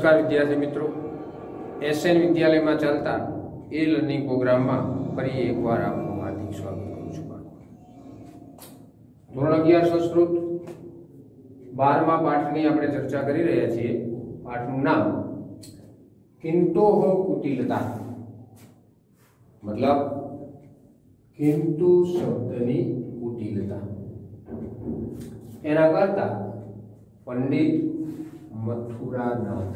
नमस्कार विद्यार्थी मित्रों, एसएन विद्यालय में चलता ए लर्निंग प्रोग्राम में फरी एक बार आपको हार्दिक स्वागत करूं छुं। धोरण 11 संस्कृत 12मा पाठनी आपणे चर्चा करी रह्या छीए। पाठनुं नाम किंतोः कुटिलता, मतलब किंतु शब्दनी कुटिलता। एना करता पंडित मथुरानाथ,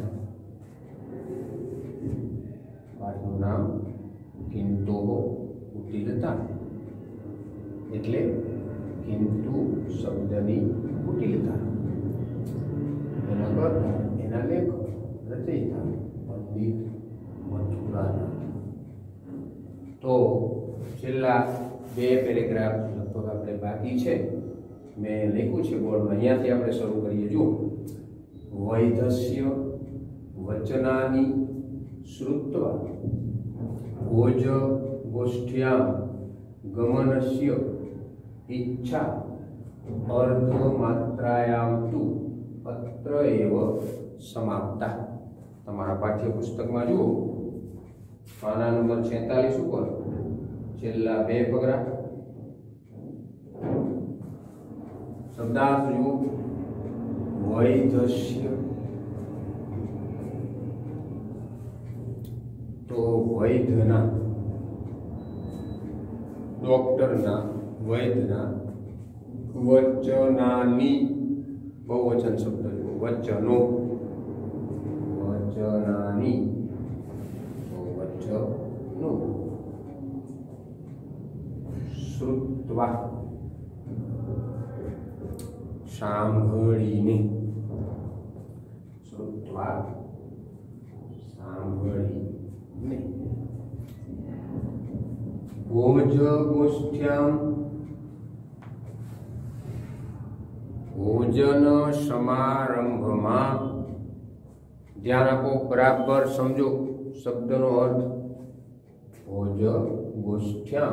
पाठनुं नाम किंतोः कुटिलता एटले किंतु शब्दनी कुटिलता। एना करता एना लेखक रचयिता पंडित मथुरानाथ। तो छेल्ला बे पेरेग्राफ लगभग आपणे बाकी छे, मैं लिख्युं छे बोर्ड में, अहींयाथी आपणे शरू करीए। जो वैधस्य वचनानि श्रुत्वा भोज गोष्ठ्यां गमनस्य इच्छा अर्धमात्रायां तु अत्र एव समाप्ता। तमारा पाठ्यपुस्तक में जुओ पाना नंबर 46 पर छेल्ला बे पगरा शब्दार्थ जुओ। वैधस्य तो वैधना, डॉक्टरना, वैधना, वचनानि बहुवचन शब्द वचनो, वचनानि तो वचनो, श्रुत्वा सांभळीने, श्रुत्वा सांभळीने, भोज गोष्ठ्यां भोजन समारंभमां। ध्यान आपो, बराबर समझो शब्दनो अर्थ। भोज गोष्ठ्यां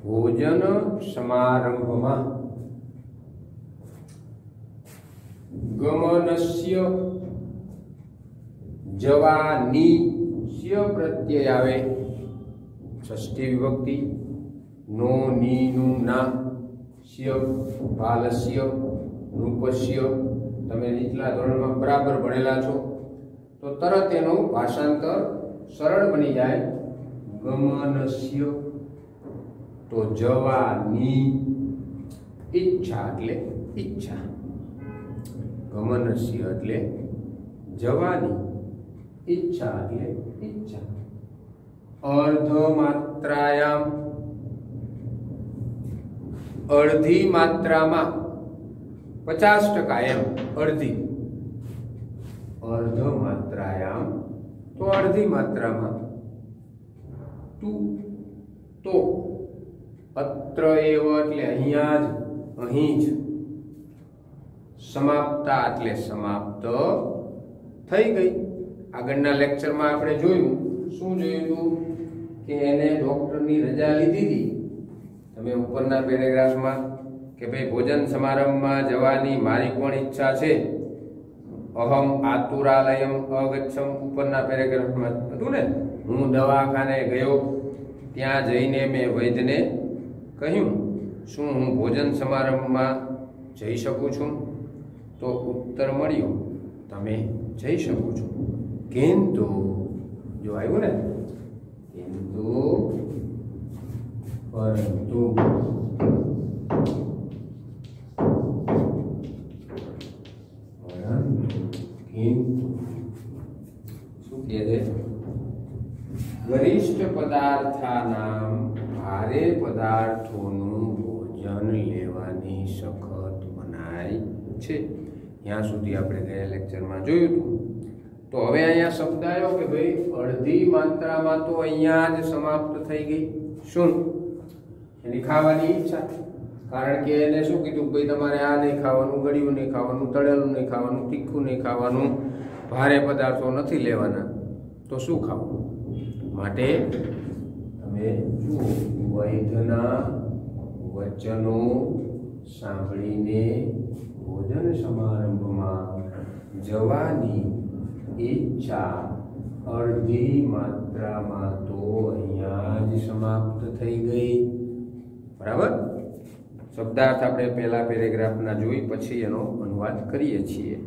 भोजन समारंभमां गमनस्य जवानी स्य प्रत्यय आवे, षष्ठी विभक्ति। नो नी नु ना, स्य बालस्य नृपस्य। तमे नीचला धोरण में बराबर भणेला छो तो तरत एनो भाषांतर सरल बनी जाए। गमनस्य तो जवानी, इच्छा एटले इच्छा, गमनस्य एटले जवानी, इच्छा एटले इच्छा। अर्धमात्रायां अर्धी मात्रा में 50% एम, अर्धी। अर्धमात्रायां तो अर्धी मात्रा में। तू तो अत्र एव एटले अहींया ज, अहीं ज। समाप्ता एटले समाप्त थई गई। आगळना लेक्चर में आपणे जोयुं, शुं जोयुं के एने डॉक्टरनी रजा लीधी थी। तमे उपरना पेरेग्राफ में के भाई भोजन समारंभ में जवानी मारी पण इच्छा छे। अहम आतुरालयम अगच्छम, उपरना पेरेग्राफ में हतुं ने। हूँ दवाखाने गयो, त्यां जईने मैं वैद्यने कह्युं शुं हूँ भोजन समारंभ में जई शकું છું? तो उत्तर मळ्यो तमे जई શકો છો। किंतु जो आव्युं ने, किंतु परंतु वरिष्ठ पदार्थानां भारे पदार्थोनुं भोजन लेवानी सखत मनाई छे। यहाँ सुधी आपणे गया लेक्चर में जोयुं हतुं। तो हवे अहींया शब्द आव्यो के भाई अर्धी मात्रा में तो अहींया ज समाप्त थई गई। शुं? एनी खावानी इच्छा। कारण के एने शुं कीधुं भाई तमारे आ नहीं खावानुं, गळ्युं नहीं खावानुं, तळेलुं नहीं खावानुं, तीखुं नहीं खावानुं, भारे पदार्थो नथी लेवाना। तो शुं खावुं? माटे तमे जुओ, वैधना वचनो सांभळीने भोजन समारंभ में જવાની ઈચ્છા અડધી માત્રામાં તો અહીંયા જ સમાપ્ત થઈ ગઈ. બરાબર. શબ્દાર્થ આપણે પહેલા પેરેગ્રાફના જોઈ પછી એનો અનુવાદ કરીએ છીએ.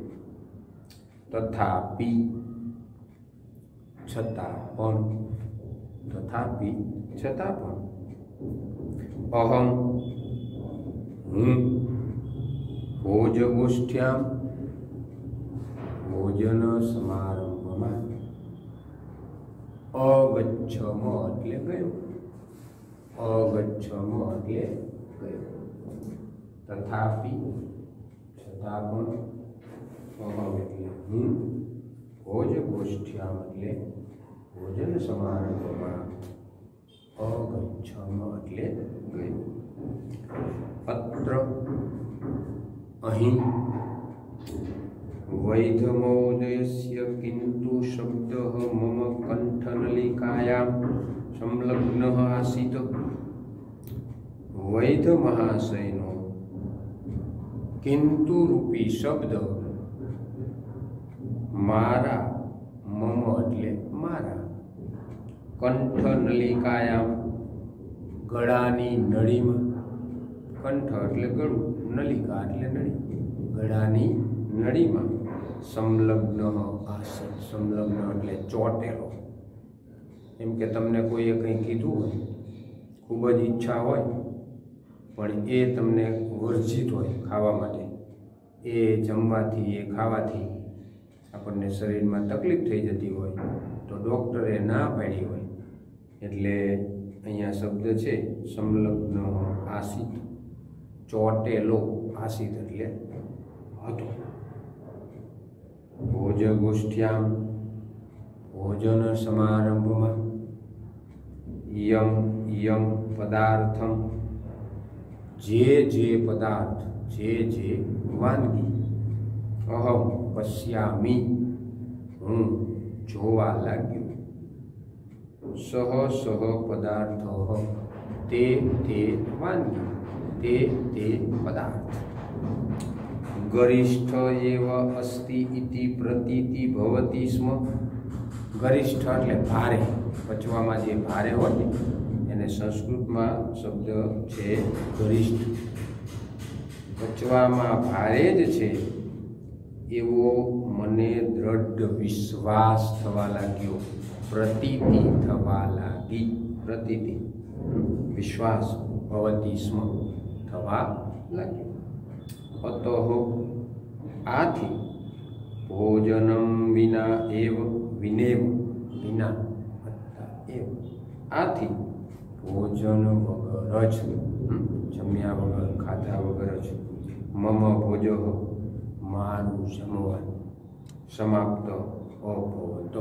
તથાપી છતાં પણ, તથાપી છતાં પણ, અહમ હું ભોજગોષ્ઠ્યામ ભોજન સમારંભમાં અગચ્છમ એટલે ગયો, અગચ્છમ એટલે ગયો. તથાપી છતાં પણ, અહમ એટલે હું, ભોજગોષ્ઠ્યામ એટલે ભોજન સમારંભમાં, અગચ્છમ એટલે ગયો. અત્ર અહીં વૈધમહોદયસ્ય કિંતુ શબ્દઃ મમ કંઠનલિકાયામ સંલગ્નઃ આસીત. વૈધ મહાશયનો કિંતુ રૂપી શબ્દ મારા, મમ એટલે મારા, કંઠનલિકાયામ ગળાની નળીમાં, કંઠ એટલે ગળું, નલિકા એટલે નળી, ગળાની નળીમાં સંલગ્ન આસન, સંલગ્ન એટલે ચોટેલો. એમ કે તમને કોઈએ કંઈ કીધું હોય, ખૂબ જ ઈચ્છા હોય પણ એ તમને વર્જિત હોય ખાવા માટે, એ જમવાથી, એ ખાવાથી આપણને શરીરમાં તકલીફ થઈ જતી હોય તો ડૉક્ટરે ના પાડી હોય, એટલે અહીંયા શબ્દ છે સંલગ્ન આસિત, ચોટેલો, આસિત એટલે હતો. ભોજગોષ્ઠ્યામ ભોજન સમારંભમાં, યમ યમ પદાર્થમ જે પદાર્થ, જે વાનગી, અહમ પશ્યામી હું જોવા લાગ્યો, સહ પદાર્થ તે વાનગી, તે પદાર્થ. ગરિષ્ઠ એવ અસ્તિ ઇતિ પ્રતીતિ ભવતી સ્મ. ગરિષ્ઠ એટલે ભારે, પચવામાં જે ભારે હોય એને સંસ્કૃતમાં શબ્દ છે ગરિષ્ઠ. પચવામાં ભારે જ છે એવો મને દ્રઢ વિશ્વાસ થવા લાગ્યો, પ્રતીતિ થવા લાગી, પ્રતીતિ વિશ્વાસ, ભવતી સ્મ થવા લાગ્યો. અતઃ આથી ભોજનમ વિના એવ, વિનેવ વિના એવ, આથી ભોજન વગર જ, જમ્યા વગર, ખાધા વગર જ, મમ ભોજ મારું જમવાનું સમાપ્ત અભવત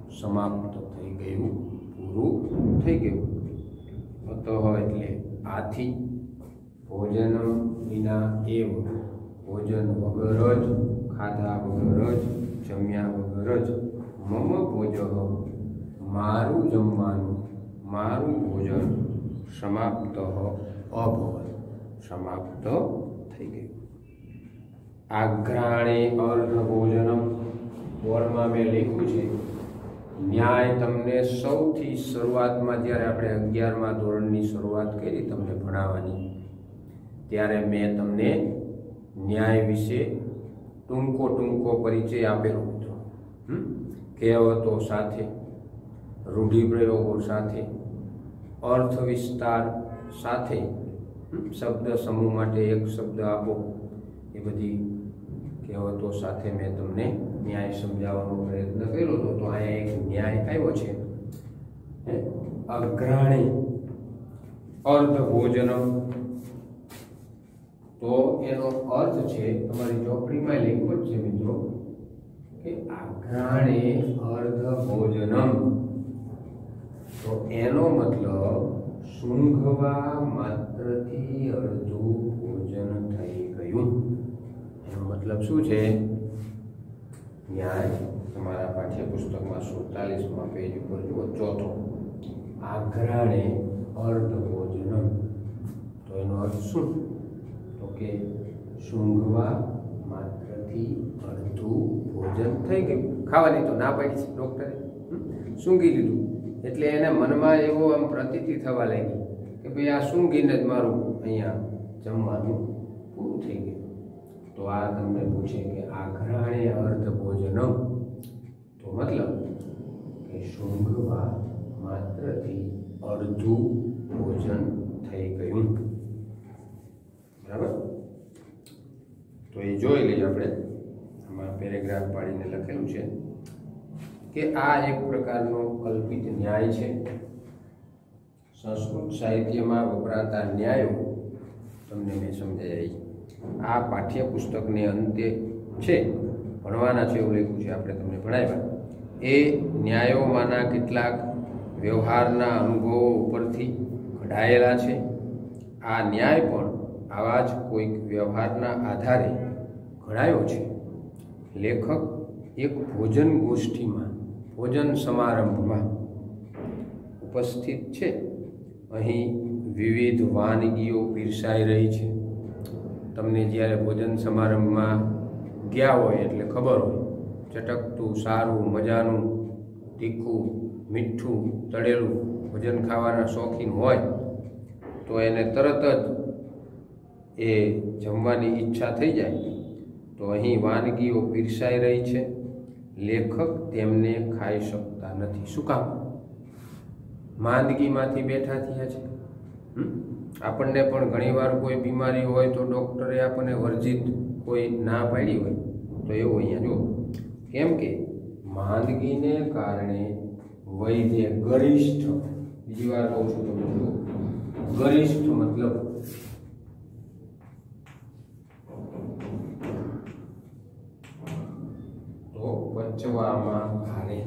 સમાપ્ત થઈ ગયું, પૂરું થઈ ગયું. અતઃ એટલે આથી, ભોજન વિના એવ ભોજન વગર જ, ખાધા વગર જ, જમ્યા વગર જ, મમ ભોજ મારું જમવાનું, મારું ભોજન સમાપ્ત અભવત સમાપ્ત થઈ ગયું. આઘ્રાણે અર્ધ ભોજનમ, બોર્ડમાં મેં લખ્યું છે ન્યાય. તમને સૌથી શરૂઆતમાં જ્યારે આપણે 11મા ધોરણની શરૂઆત કરી તમને ભણાવવાની, ત્યારે મેં તમને ન્યાય વિશે ટૂંકો પરિચય આપેલો હતો. કહેવતો સાથે, રૂઢિપ્રયોગો સાથે, અર્થ વિસ્તાર સાથે, શબ્દ સમૂહ માટે એક શબ્દ આપો, એ બધી કહેવતો સાથે મેં તમને ન્યાય સમજાવવાનો પ્રયત્ન કર્યો હતો. તો અહીંયા એક ન્યાય આવ્યો છે, અગ્રાણી અર્ધ ભોજનમ. તો એનો અર્થ છે, તમારી ચોપડીમાં લખ્યું છે મિત્રો, કે આઘ્રાણે અર્ધ ભોજનમ. તો એનો મતલબ સૂંઘવા માત્રથી અડધું ભોજન થઈ ગયું. એનો મતલબ શું છે? ન્યાય તમારા પાઠ્યપુસ્તકમાં 47મા પેજ ઉપર જુઓ, ચોથો, આઘ્રાણે અર્ધ ભોજનમ. તો એનો અર્થ શું? તો કે સૂંઘવા માત્રથી માત્રથી અડધું ભોજન થઈ ગયું. ખાવાની તો ના પાડી છે ડૉક્ટરે, સૂંઘી લીધું એટલે એને મનમાં એવો આમ પ્રતીતિ થવા લાગી કે ભાઈ આ સૂંઘીને જ મારું અહીંયા જમવાનું પૂરું થઈ ગયું. તો આ તમને પૂછે કે આઘ્રાણે અર્ધ ભોજનમ, તો મતલબ કે સૂંઘવા માત્રથી અડધું ભોજન થઈ ગયું. બરાબર? તો એ જોઈ લઈએ આપણે. આમાં પેરેગ્રાફ પાડીને લખેલું છે કે આ એક પ્રકારનો કલ્પિત ન્યાય છે. સંસ્કૃત સાહિત્યમાં વપરાતા ન્યાયો તમને મેં સમજાવી. આ પાઠ્યપુસ્તકને અંતે છે, ભણવાના છે એવું લખ્યું છે, આપણે તમને ભણાવ્યા. એ ન્યાયોમાંના કેટલાક વ્યવહારના અનુભવો ઉપરથી ઘડાયેલા છે. આ ન્યાય પણ આવા જ કોઈક વ્યવહારના આધારે ઘડાયો છે. લેખક એક ભોજન ગોષ્ઠીમાં, ભોજન સમારંભમાં ઉપસ્થિત છે. અહીં વિવિધ વાનગીઓ પીરસાઈ રહી છે. તમને જ્યારે ભોજન સમારંભમાં ગયા હોય એટલે ખબર હોય, ચટકતું, સારું, મજાનું, તીખું, મીઠું, તળેલું ભોજન ખાવાના શોખીન હોય તો એને તરત જ એ જમવાની ઈચ્છા થઈ જાય. તો અહીં વાનગીઓ પીરસાઈ રહી છે. લેખક તેમને ખાઈ શકતા નથી. શું કામ? માંદગીમાંથી બેઠા થયા છે. આપણને પણ ઘણીવાર કોઈ બીમારી હોય તો ડૉક્ટરે આપણને વર્જિત કોઈ ના પાડી હોય તો એવું અહીંયા જો, કેમ કે માંદગીને કારણે વૈદ્ય ગરિષ્ઠ, બીજી વાર કહું છું તમને, ગરિષ્ઠ મતલબ તો પચવામાં ભારે,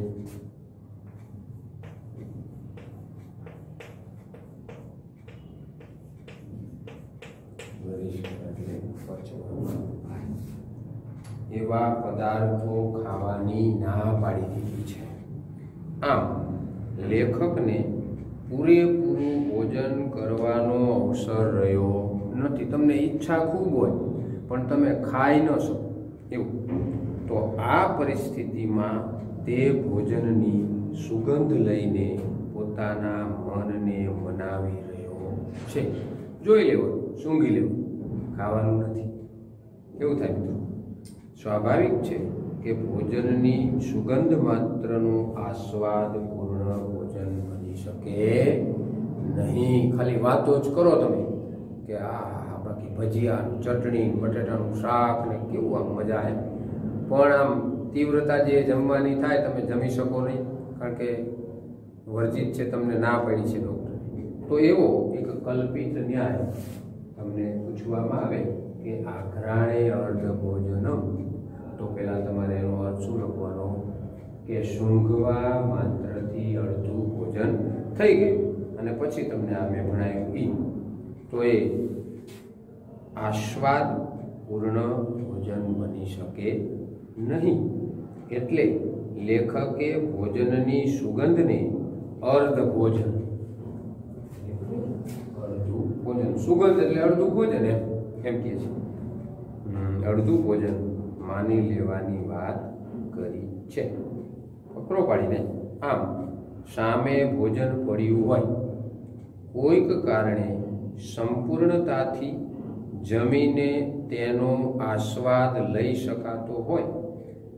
એવા પદાર્થો ખાવાની ના પાડી દીધી છે. આમ લેખકને પૂરેપૂરું ભોજન કરવાનો અવસર રહ્યો નથી. તમને ઈચ્છા ખૂબ હોય પણ તમે ખાઈ ન શકો એવું. તો આ પરિસ્થિતિમાં તે ભોજનની સુગંધ લઈને પોતાના મનને મનાવી રહ્યો છે. જોઈ લેવું, સૂંઘી લેવું, ખાવાનું નથી. કેવું થાય મિત્રો? સ્વાભાવિક છે કે ભોજનની સુગંધ માત્રનો આસ્વાદપૂર્ણ ભોજન બની શકે નહીં. ખાલી વાતો જ કરો તમે કે આ બાકી ભજીયા, ચટણી, બટેટાનું શાક ને કેવું આમ મજા આવે, પણ આમ તીવ્રતા જે જમવાની થાય તમે જમી શકો નહીં, કારણ કે વર્જિત છે, તમને ના પડી છે ડૉક્ટર. તો એવો એક કલ્પિત ન્યાય તમને પૂછવામાં આવે કે આઘ્રાણે અર્ધ ભોજનમ, તો પહેલાં તમારે એનો અર્થ શું લખવાનો કે સૂંઘવા માત્રથી અડધું ભોજન થઈ ગયું. અને પછી તમને આ મેં ભણાવ્યું ઈ, તો એ આસ્વાદપૂર્ણ ભોજન બની શકે નહીં. એટલે લેખકે ભોજનની સુગંધને અર્ધ ભોજન, અડધું ભોજન, સુગંધ એટલે અડધું ભોજન એમ કે છે, અડધું ભોજન માની લેવાની વાત કરી છે. ફકરો પાડીને, આમ સામે ભોજન પડ્યું હોય, કોઈક કારણે સંપૂર્ણતાથી જમીને તેનો આસ્વાદ લઈ શકાતો હોય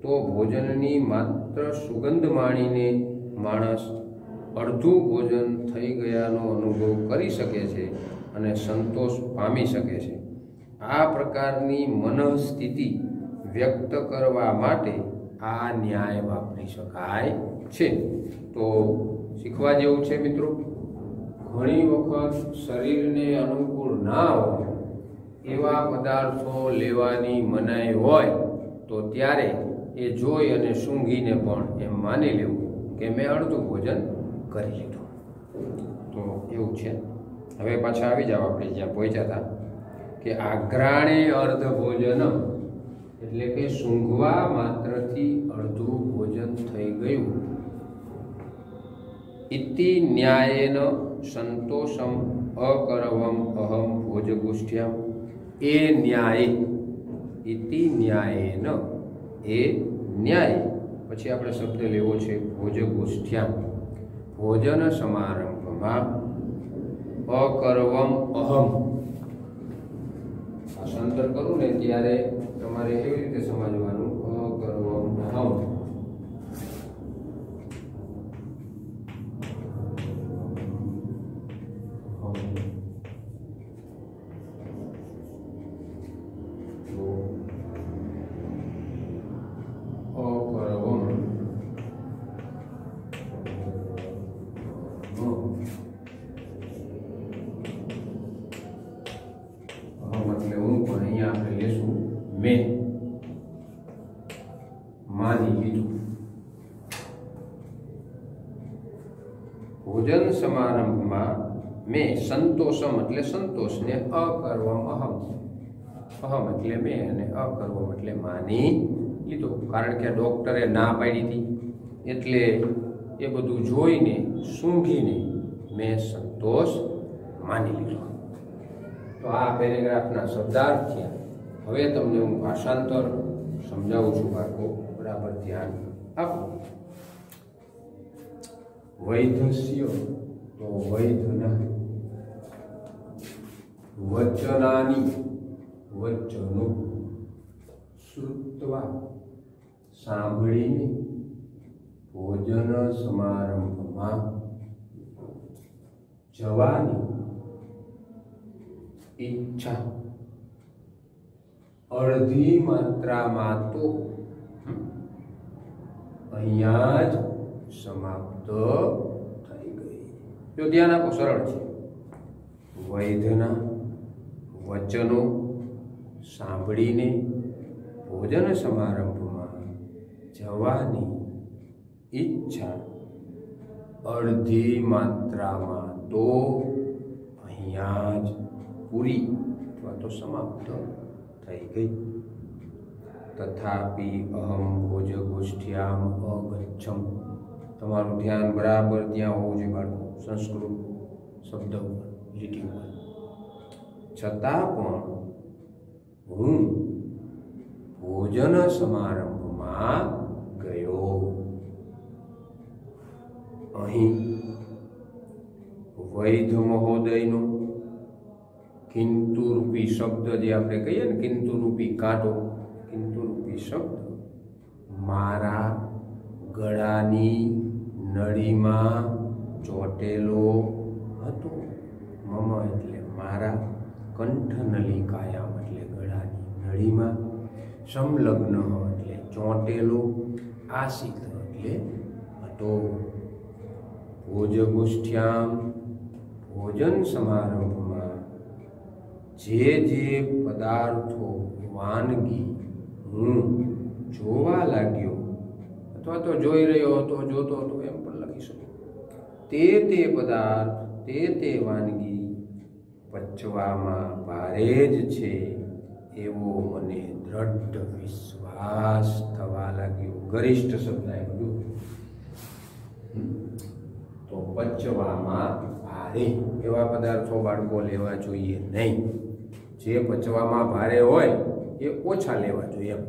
તો ભોજનની માત્ર સુગંધ માણીને માણસ અડધું ભોજન થઈ ગયાનો અનુભવ કરી શકે છે અને સંતોષ પામી શકે છે. આ પ્રકારની મનઃસ્થિતિ વ્યક્ત કરવા માટે આ ન્યાય વાપરી શકાય છે. તો શીખવા જેવું છે મિત્રો. ઘણી વખત શરીરને અનુકૂળ ના હોય એવા પદાર્થો લેવાની મનાઈ હોય તો ત્યારે એ જોઈ અને સૂંઘીને પણ એમ માની લેવું કે મેં અડધું ભોજન કરી લીધું. તો એવું છે. હવે પાછા આવી જાવ આપણે જ્યાં પહોંચ્યા હતા કે આઘ્રાણે અર્ધ ભોજનમ, એટલે કે સૂંઘવા માત્રથી અડધું ભોજન થઈ ગયું. ઇતિ ન્યાયેન સંતોષમ અકરવમ અહમ ભોજગોષ્ઠ્યામ, એ ન્યાય इति न्यायेन ए न्याय પછી આપણે શબ્દ લેવો છે ભોજગોષ્ઠ્યામ ભોજન સમારંભમાં અકર્વમ અહમ ભાષાંતર કરું ને ત્યારે તમારે એવી રીતે સમજવાનું અકર્વમ અહમ મેં માની લીધું ભોજન સમારંભમાં મેં સંતોષમ એટલે સંતોષને અકર્વમ અહમ અહમ એટલે મેં અને અકર્વમ એટલે માની લીધો કારણ કે ડોક્ટરે ના પાડી હતી એટલે એ બધું જોઈને સૂંઘીને મેં સંતોષ માની લીધો તો આ પેરેગ્રાફના શબ્દાર્થ થયા હવે તમને હું ભાષાંતર સમજાવું છું બાળકો બરાબર ધ્યાન આપો વૈધસ્ય તો વૈધના વચનાની વચનો શ્રુત્વા સાંભળીને ભોજન સમારંભમાં જવાની ઈચ્છા અડધી માત્રામાં તો અહીંયા જ સમાપ્ત થઈ ગઈ જો ધ્યાન આપો સરળ છે વૈધના વચનો સાંભળીને ભોજન સમારંભમાં જવાની ઈચ્છા અડધી માત્રામાં તો અહીંયા જ પૂરી અથવા તો સમાપ્ત થઈ ગઈ તથાપિ અહમ ભોજગોષ્ઠ્યામ અગચ્છમ તમારું ધ્યાન બરાબર ત્યાં હોવું જોઈએ બાળકો સંસ્કૃત શબ્દ ઉપર લીટી ઉપર છતાં પણ હું ભોજન સમારંભમાં ગયો અહીં વૈધ મહોદયનો કિંતુ રૂપી શબ્દ જે આપણે કહીએ ને કિંતુ રૂપી કાંટો કિંતુ રૂપી શબ્દ મારા ગળાની નળીમાં ચોટેલો હતો મમ એટલે મારા કંઠનલિકાયામ એટલે ગળાની નળીમાં સંલગ્ન એટલે ચોટેલો આસિત એટલે હતો ભોજગોષ્ઠ્યામ ભોજન સમારંભમાં જે પદાર્થો વાનગી હું જોવા લાગ્યો અથવા તો જોઈ રહ્યો હતો જોતો હતો એમ પણ લખી શકું તે પદાર્થ તે વાનગી પચવામાં ભારે જ છે એવો મને દ્રઢ વિશ્વાસ થવા લાગ્યો ગરિષ્ઠ શબ્દ એ બધું તો પચવામાં ભારે એવા પદાર્થો બાળકો લેવા જોઈએ નહીં જે પચવામાં ભારે હોય એ ઓછા લેવા જોઈએ એમ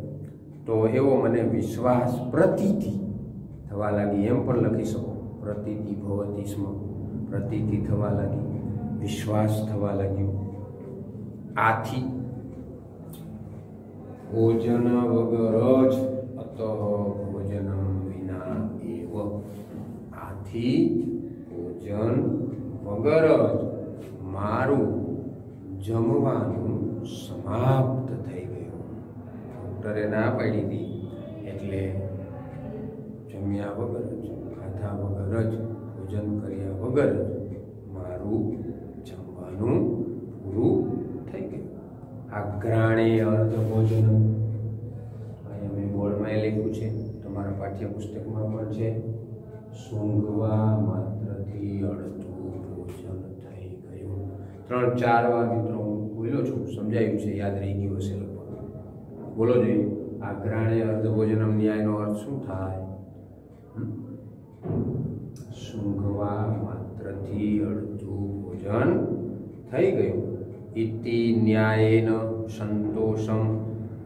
તો એવો મને વિશ્વાસ પ્રતીતિ થવા લાગી એમ પણ લખી શકો પ્રતીતિ ભવતી સ્મ પ્રતીતિ થવા લાગી વિશ્વાસ થવા લાગ્યો આથી ભોજન વગર જ અત ભોજનમ વિના એવ આથી ભોજન વગર જ મારું જમવાનું સમાપ્ત થઈ ગયું ડોક્ટરે ના પાડી હતી એટલે જમ્યા વગર જ ખાધા વગર જ ભોજન કર્યા વગર જ મારું જમવાનું પૂરું થઈ ગયું આગ્રાણે અર્ધ ભોજન અહીંયા મેં બોર્ડમાં લખ્યું છે તમારા પાઠ્યપુસ્તકમાં પણ છે સૂંઘવા માત્રથી અડધું ભોજન થઈ ગયું 3-4 વાર મિત્રો હું બોલ્યો છું સમજાયું છે યાદ રહી ગયું હશે લગભગ બોલો જોઈએ આગ્રાણે અર્ધ ભોજનમ ન્યાયનો અર્થ શું થાય સૂંઘવા માત્રથી અડધું ભોજન થઈ ગયું ઇતિ ન્યાયેન સંતોષમ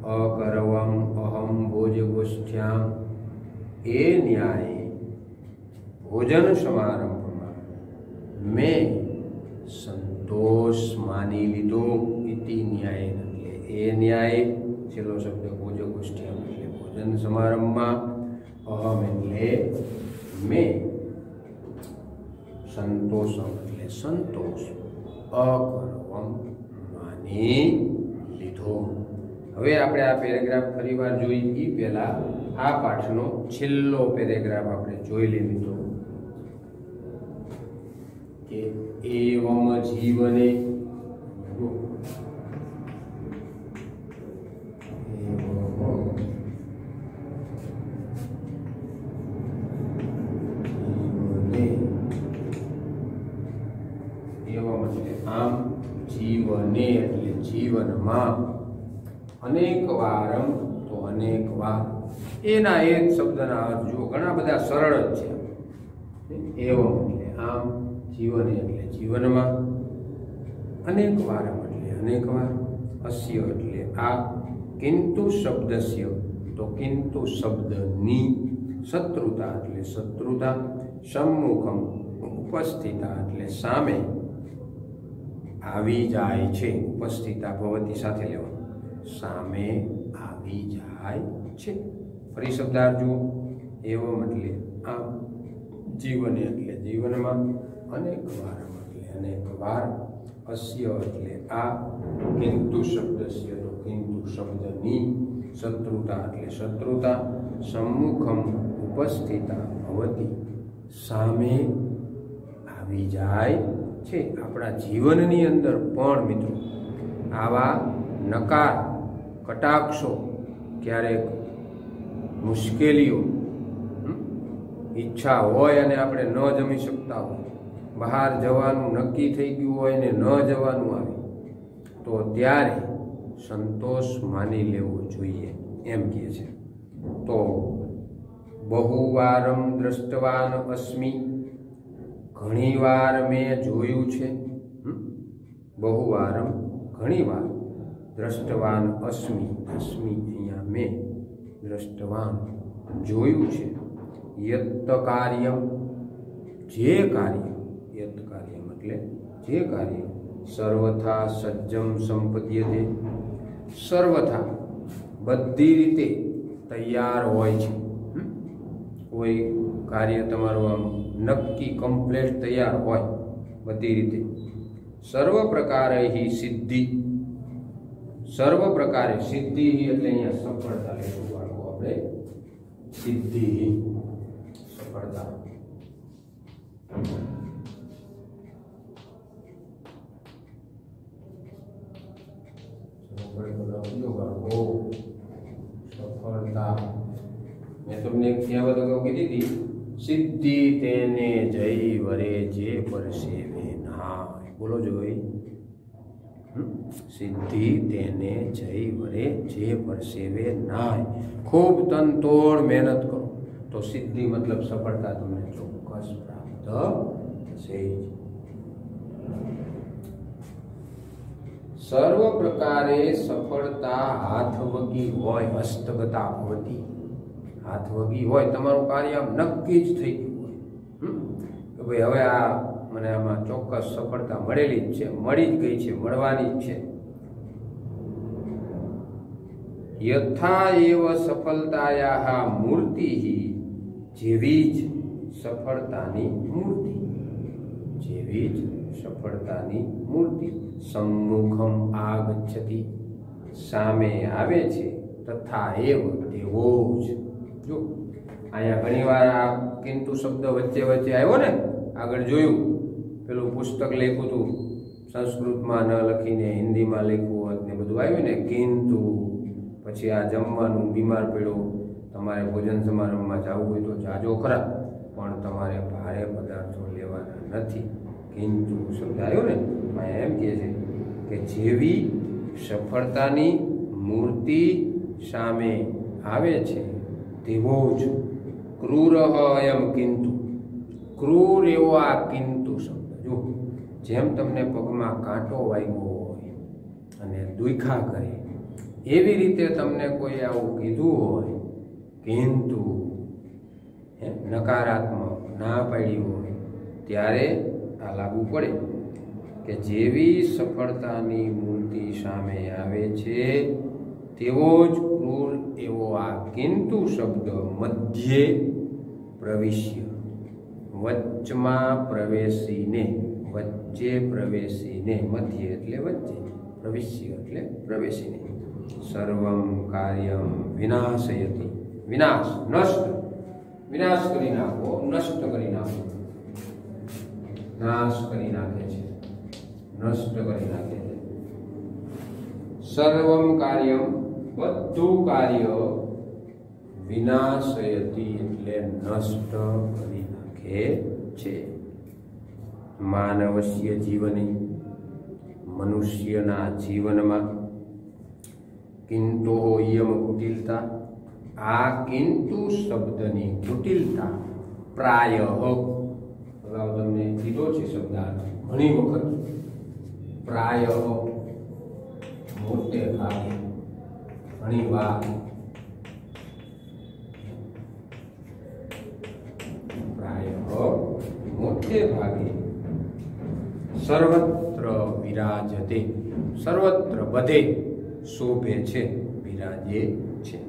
અકરવમ અહમ ભોજગોષ્ઠ્યામ એ ન્યાયે ભોજન સમારંભમાં મેં સંતોષ માની લીધો ઇતિ ન્યાય, એટલે એ ન્યાય છેલ્લો શબ્દ ભોજગોષ્ઠ્યામ એટલે ભોજન સમારંભમાં, અહમ એટલે મેં, સંતોષમ એટલે સંતોષ, અકરવમ માની લીધો. હવે આપણે આ પેરેગ્રાફ ફરીવાર જોઈ એ પહેલા આ પાઠનો છેલ્લો પેરેગ્રાફ આપણે જોઈ લઈએ મિત્રો કે એવમ જીવને એવમ એટલે આમ, જીવને એટલે જીવનમાં, અનેક વારમ તો અનેક વાર, એના એક શબ્દના અર્થ જુઓ ઘણા બધા સરળ જ છે. એવમ એટલે આમ, જીવન એટલે જીવનમાં, અનેક વારમ એટલે અનેક વાર, અસ્ય એટલે આ, કિંતુ શબ્દસ્ય તો કિંતુ શબ્દની, શત્રુતા એટલે શત્રુતા, સમ્મુખમ ઉપસ્થિતા એટલે સામે આવી જાય છે, ઉપસ્થિતા ભવતી સાથે લેવાનું, સામે આવી જાય છે. ફરી શબ્દાર્થ જુઓ, એવમ એટલે આમ, જીવન એટલે જીવનમાં, અનેક વાર એટલે અનેક વાર, અસ્ય એટલે આ, કિંતુ શબ્દસ્ય તો કિંતુ શબ્દની, શત્રુતા એટલે શત્રુતા, સમ્મુખમ ઉપસ્થિતા ભવતી સામે આવી જાય છે. આપણા જીવનની અંદર પણ મિત્રો આવા નકાર કટાક્ષો, ક્યારેક મુશ્કેલીઓ, ઈચ્છા હોય અને આપણે ન જમી શકતા હોય, બહાર જવાનું નક્કી થઈ ગયું હોય ને ન જવાનું આવે તો ત્યારે સંતોષ માની લેવો જોઈએ એમ કહે છે. તો બહુવારમ દ્રષ્ટવાન અસ્મિ, ઘણીવાર મેં જોયું છે, બહુવારમ ઘણીવાર, દ્રષ્ટવાન અસ્મિ, અસ્મિ અહીંયા મેં, દ્રષ્ટવાન જોયું છે, યત કાર્યમ જે કાર્ય, યત કાર્યમ એટલે જે કાર્ય, સર્વથા સજ્જમ સંપદ્યતે, સર્વથા બધી રીતે તૈયાર હોય છે. કોઈ કાર્ય તમારું આમ નક્કી કમ્પ્લેટ તૈયાર હોય બધી રીતે, સર્વ પ્રકારે સિદ્ધિ, સર્વ પ્રકારે સિદ્ધિ એટલે અહીંયા સફળતા લેવું બાળકો આપણે, સિદ્ધિ સફળતા, સફળતા. મેં તમને એક કહેવત અગાઉ કીધી હતી, સિદ્ધિ તેને જય વરે જે પરસેવે નાય. બોલો જોઈ, સિદ્ધિ તેને જય વરે જે પરસેવે નાય. ખૂબ તનતોડ મહેનત કરો તો સિદ્ધિ મતલબ સફળતા તમને ચોક્કસ પ્રાપ્ત થશે. સર્વ પ્રકારે સફળતા હાથવગી હોય, હસ્તગતા ભવતી, હાથવગી હોય, તમારું કાર્ય આમ નક્કી જ થઈ ગયું હોય કે ભાઈ હવે આ મને આમાં ચોક્કસ સફળતા મળેલી જ છે, મળી જ ગઈ છે, મળવાની જ છે. યથા એવ સફળતાયાઃ મૂર્તિ, જેવી જ સફળતાની મૂર્તિ, જેવી જ સફળતાની મૂર્તિ, સમ્મુખમ આગચ્છતિ સામે આવે છે, તથા એવ તેવો જ. જો અહીંયા ઘણીવાર આ કિંતુ શબ્દ વચ્ચે વચ્ચે આવ્યો ને, આગળ જોયું પેલું પુસ્તક લખ્યું હતું સંસ્કૃતમાં ન લખીને હિન્દીમાં લખ્યું હોત ને બધું આવ્યું ને, કિંતુ. પછી આ જમવાનું, બીમાર પડ્યો, તમારે ભોજન સમારંભમાં જવું હોય તો જાજો ખરા, પણ તમારે ભારે પદાર્થો લેવાના નથી, કિંતુ શબ્દ આવ્યો ને. અહીંયા એમ કહે છે કે જેવી સફળતાની મૂર્તિ સામે આવે છે તેવો જ ક્રૂર અયમ કિંતુ, ક્રૂર એવો આ કિંતુ શબ્દ. જો જેમ તમને પગમાં કાંટો વાગ્યો હોય અને દુખા કરે એવી રીતે તમને કોઈ આવું કીધું હોય કિંતુ નકારાત્મક ના પાડી હોય ત્યારે આ લાગુ પડે કે જેવી સફળતાની મૂર્તિ સામે આવે છે તેવો જ ક્રૂર એવો આ કિંતુ શબ્દ મધ્યે પ્રવિશ્ય વચ્ચમાં પ્રવેશીને વચ્ચે પ્રવેશીને મધ્ય એટલે વચ્ચે પ્રવિશ્ય એટલે પ્રવેશીને સર્વમ કાર્યમ વિનાશયતિ વિનાશ નષ્ટ વિનાશ કરી નાખો નષ્ટ કરી નાખો નાશ કરી નાખે છે નષ્ટ કરી નાખે છે સર્વમ કાર્યમ બધું કાર્ય વિનાશયતિ એટલે નષ્ટ કરી નાખે છે માનવસ્ય જીવને મનુષ્યના જીવનમાં કિંતુ યમ કુટિલતા આ કિંતુ શબ્દની કુટિલતા પ્રાય અગાઉ તમને કીધો છે શબ્દાર્થ ઘણી વખત પ્રાય મોટે ભાગે ઘણી વાર પ્રાય મોટે ભાગે સર્વત્ર વિરાજતે સર્વત્ર બધે શોભે છે વિરાજે છે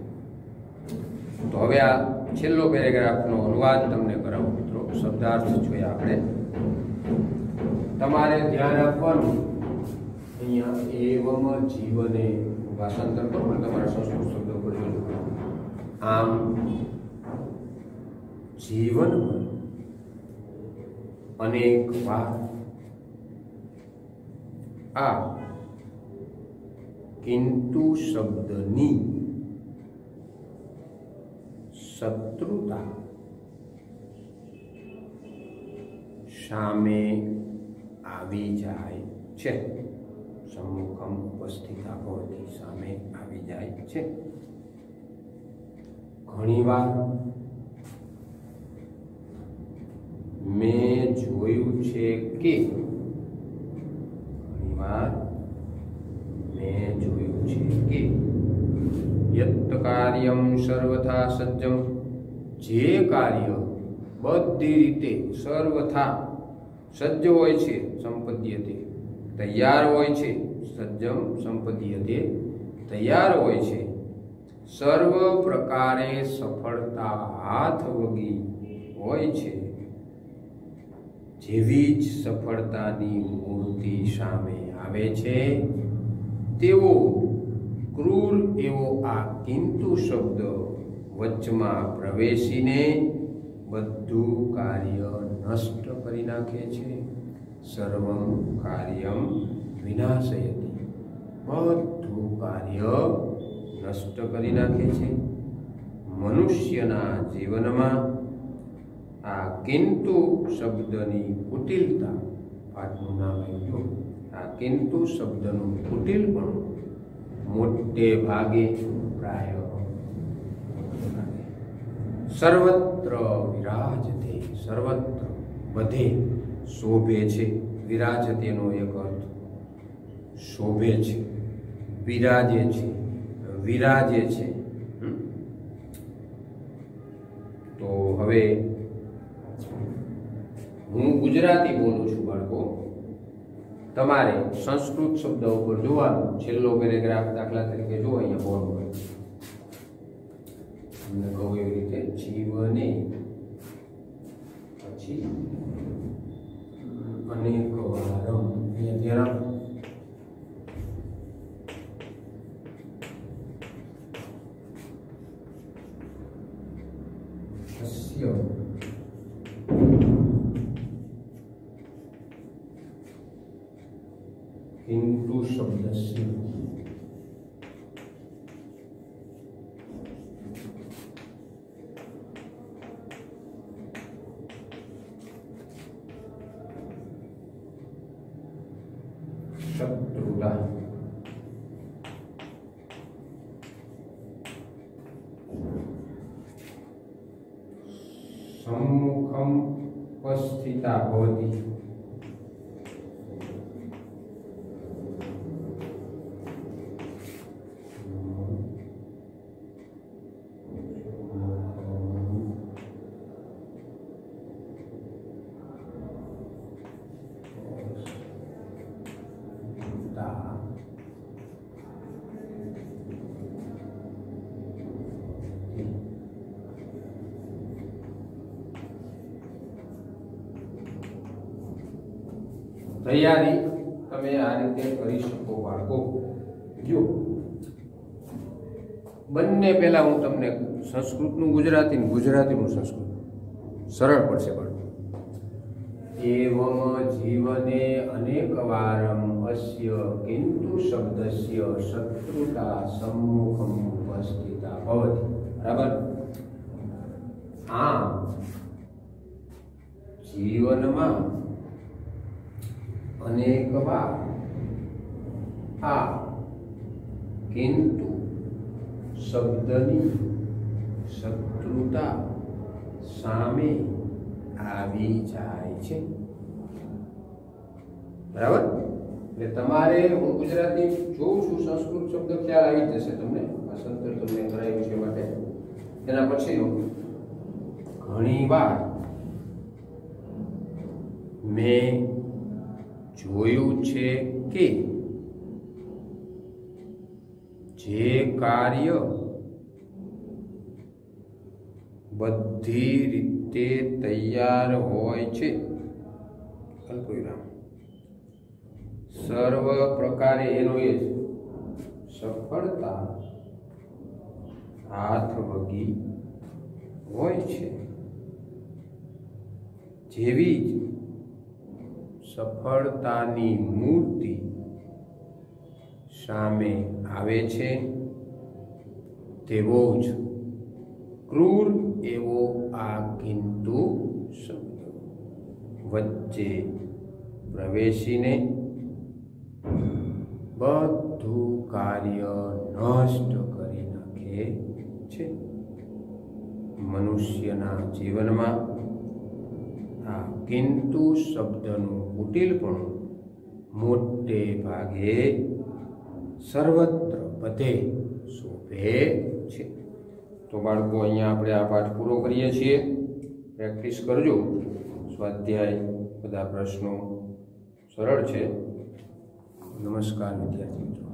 તો હવે આ છેલ્લો પેરેગ્રાફનો અનુવાદ તમને કરાવું મિત્રો શબ્દાર્થ જોઈએ આપણે તમારે ધ્યાન આપવાનું અહીંયા એવમ જીવને ભાષાંતર કરો ને તમારા સંસ્કૃત શબ્દો પર જોજો આમ જીવનમાં અનેક વાર આ કિંતુ શબ્દની શત્રુતા સામે આવી જાય છે સમ્મુખમ ઉપસ્થિતા ભવતિ સામે આવી જાય છે ઘણીવાર મેં જોયું છે કે ઘણીવાર મેં જોયું છે કે યત કાર્યમ સર્વથા સજ્જમ જે કાર્ય બધી રીતે સર્વથા સજ્જ હોય છે સંપદ્યતે તૈયાર હોય છે સજ્જમ સંપદ્યતે તૈયાર હોય છે સર્વ પ્રકારે સફળતા હાથ વગી હોય છે જેવી જ સફળતાની મૂર્તિ સામે આવે છે તેવો ક્રૂર એવો આ કિંતુ શબ્દ વચમાં પ્રવેશીને બધું કાર્ય નષ્ટ કરી નાખે છે સર્વમ કાર્યમ વિનાશયતિ બધું કાર્ય નષ્ટ કરી નાખે છે મનુષ્યના જીવનમાં આ કિંતુ શબ્દની કુટિલતા પાઠનું નામ આવ્યું આ કિંતુ શબ્દનું કુટિલ પણ મોટે ભાગે પ્રાય સર્વત્ર વિરાજતે સર્વત્ર બધે શોભે છે વિરાજતેનો એક અર્થ શોભે છે વિરાજે છે વિરાજે છે તો હવે હું ગુજરાતી બોલું છું બાળકો તમારે સંસ્કૃત શબ્દ ઉપર જોવાનું છેલ્લો પેરેગ્રાફ દાખલા તરીકે જો અહીંયા બોર્ડ પર તમને કહું એવી રીતે જીવને પછી અનેક વારમ અહીંયા ધ્યાન હસ્ય किंतु शब्दस्य शत्रुता सम्मुखम उपस्थिता भवति તૈયારી તમે આ રીતે કરી શકો બાળકો. જો બંને પહેલા હું તમને સંસ્કૃતનું ગુજરાતી ને ગુજરાતીનું સંસ્કૃત સરળ પડશે બાળકો. એવમ જીવને અનેકવારમ અસ્ય કિંતુ શબ્દસ્ય શત્રુતા સમ્મુખમ ઉપસ્થિતા ભવતિ. બરાબર. આમ જીવનમાં અનેકવાર આ કિંતુ શબ્દની શત્રુતા સામે આવી જાય છે. બરાબર. એટલે તમારે હું ગુજરાતી જોઉં છું, સંસ્કૃત શબ્દ ખ્યાલ આવી જશે તમને. ભાષાંતર તમને કરાયું છે માટે. એના પછીનું ઘણીવાર મેં જોયું છે કે જે કાર્ય બધી રીતે તૈયાર હોય છે, અલ્પવિરામ, સર્વ પ્રકારે એનો એ જ સફળતા હાથ વગી હોય છે, જેવી જ સફળતાની મૂર્તિ સામે આવે છે, તેવો જ ક્રૂર એવો આ કિંતુ શબ્દ વચ્ચે પ્રવેશીને બધું કાર્ય નષ્ટ કરી નાખે છે. મનુષ્યના જીવનમાં આ કિંતુ શબ્દનું કુટિલપણું મોટે ભાગે સર્વત્ર બધે શોભે છે. તો બાળકો, અહીંયા આપણે આ પાઠ પૂરો કરીએ છીએ. પ્રેક્ટિસ કરજો. સ્વાધ્યાય બધા પ્રશ્નો સરળ છે. નમસ્કાર વિદ્યાર્થી મિત્રો.